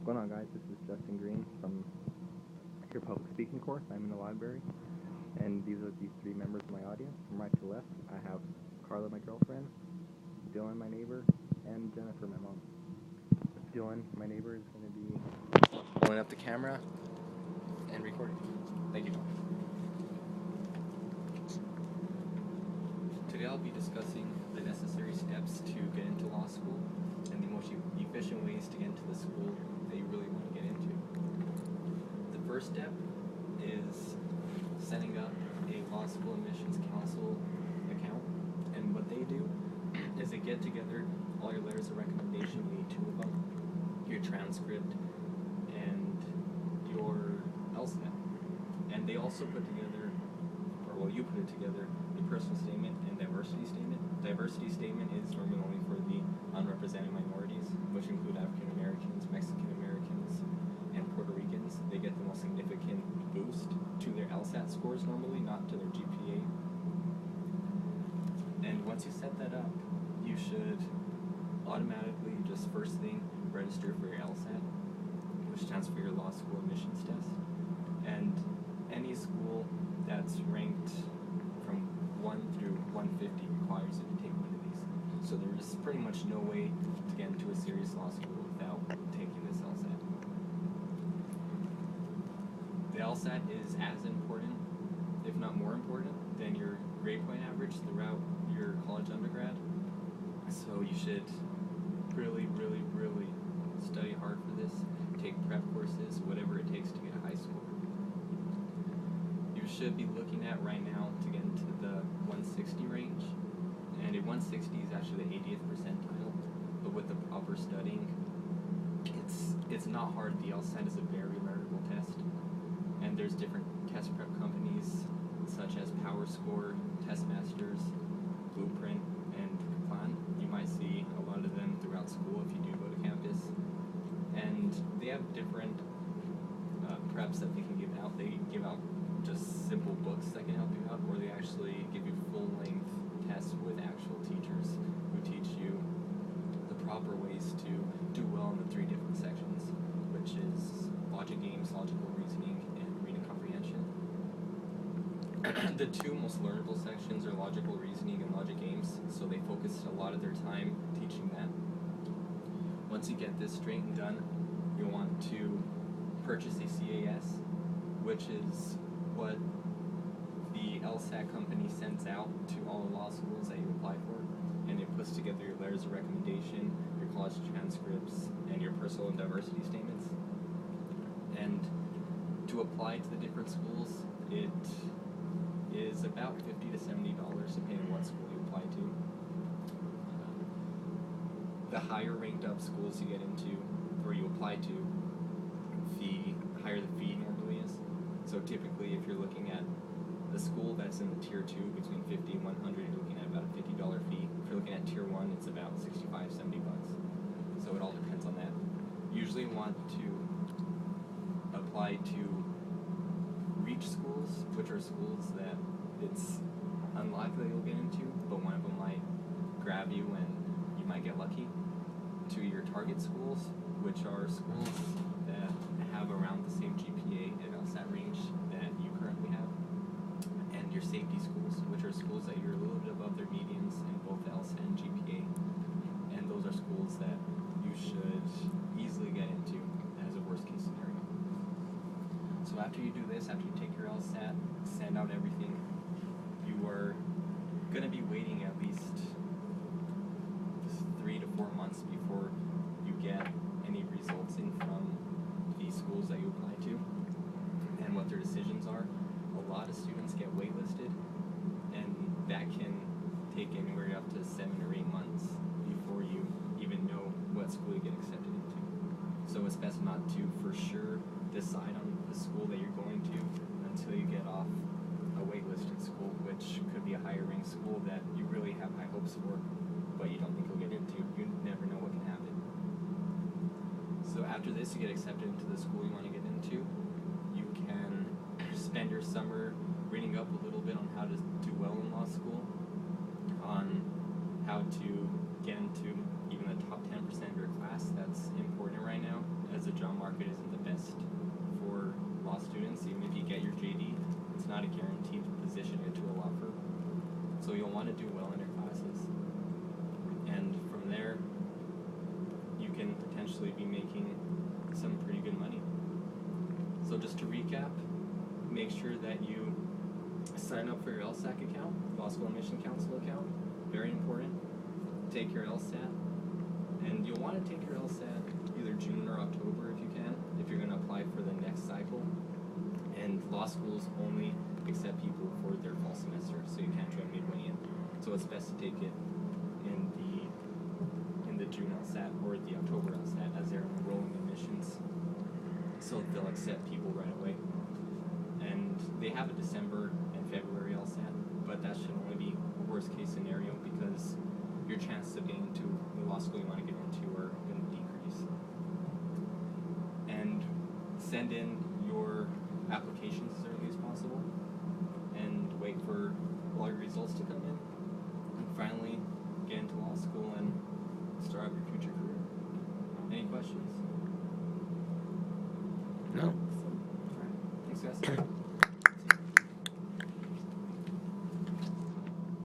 going on, guys? This is Justin Green from your public speaking course. I'm in the library, and these are these three members of my audience. From right to left, I have Carla, my girlfriend, Dylan, my neighbor, and Jennifer, my mom. Dylan, my neighbor, is going to be pulling up the camera and recording. Thank you. Today I'll be discussing the necessary steps to get into law school and the most efficient ways to get into the school that you really want to get into. The first step is setting up a law school admissions council account, and what they do is they get together all your letters of recommendation. You need 2 of them, your transcript, and your LSAT. And they also put together, you put it together, the personal statement and diversity statement. Diversity statement is normally only for the unrepresented minorities, which include African Americans, Mexican Americans, and Puerto Ricans. They get the most significant boost to their LSAT scores normally, not to their GPA. And once you set that up, you should automatically just first thing register for your LSAT, which stands for your law school admissions test. And any school that's ranked from 1 through 150 requires you to take one of these. So there's pretty much no way to get into a serious law school without taking this LSAT. The LSAT is as important, if not more important, than your grade point average throughout your college undergrad. So you should really study hard for this, take prep courses, whatever it takes to get a high score. You should be looking at right now to get into the 160 range, and a 160 is actually the 80th percentile, but with the proper studying, it's not hard. The LSAT is a very learnable test, and there's different test prep companies such as PowerScore, TestMasters, Blueprint, and Kaplan. You might see a lot of them throughout school if you do go to campus, and they have different preps that they can give out. They give out just simple books that can help you out, or they actually give you full-length tests with actual teachers who teach you the proper ways to do well in the 3 different sections, which is logic games, logical reasoning, and reading comprehension. The 2 most learnable sections are logical reasoning and logic games, so they focus a lot of their time teaching that. Once you get this straight and done, you'll want to purchase a CAS, which is what the LSAT company sends out to all the law schools that you apply for, and it puts together your letters of recommendation, your college transcripts, and your personal and diversity statements. And to apply to the different schools, it is about $50 to $70 depending on what school you apply to. The higher ranked up schools you get into, or you apply to, the higher the fee normally is. So typically, if you're looking at the school that's in the tier 2 between 50 and 100, you're looking at about a $50 fee. If you're looking at tier 1, it's about 65, 70 bucks. So it all depends on that. Usually you want to apply to reach schools, which are schools that it's unlikely you'll get into, but one of them might grab you and you might get lucky. To your target schools, which are schools that have around the same GPA and LSAT range that you currently have, and your safety schools, which are schools that you're a little bit above their medians in both LSAT and GPA, and those are schools that you should easily get into as a worst case scenario. So after you do this, after you take your LSAT, send out everything, you are going to be waiting at least 3 to 4 months before you get any results in from the schools that you apply to and what their decisions are. A lot of students get waitlisted, and that can take anywhere up to 7 or 8 months before you even know what school you get accepted into. So it's best not to for sure decide on the school that you're going to until you get off a waitlisted school, which could be a higher ranked school that you really have high hopes for, but you don't think you'll get into. You never know what can happen. So after this, you get accepted into the school you want to get into. You can spend your summer reading up a little bit on how to do well in law school, on how to get into even the top 10% of your class. That's important right now. As a job market isn't the best for law students. Even if you get your JD, it's not a guaranteed position into a law firm. So you'll want to do well in your classes. And from there, you can potentially be making some pretty good money. So just to recap, make sure that you sign up for your LSAC account, Law School Admission Council account. Very important. Take your LSAT. And you'll want to take your LSAT either June or October if you can, if you're going to apply for the next cycle. And law schools only accept people for their fall semester, so you can't join midway in. So it's best to take it in the June LSAT or the October LSAT, as they're enrolling admissions. So they'll accept people right away. And they have a December and February LSAT, but that should only be a worst case scenario because your chances of getting into the law school you want to get into are going to decrease. And send in your applications as early as possible and wait for all your results to come in. And finally, get into law school and start out your future career. Any questions? No. All right. Thanks, guys.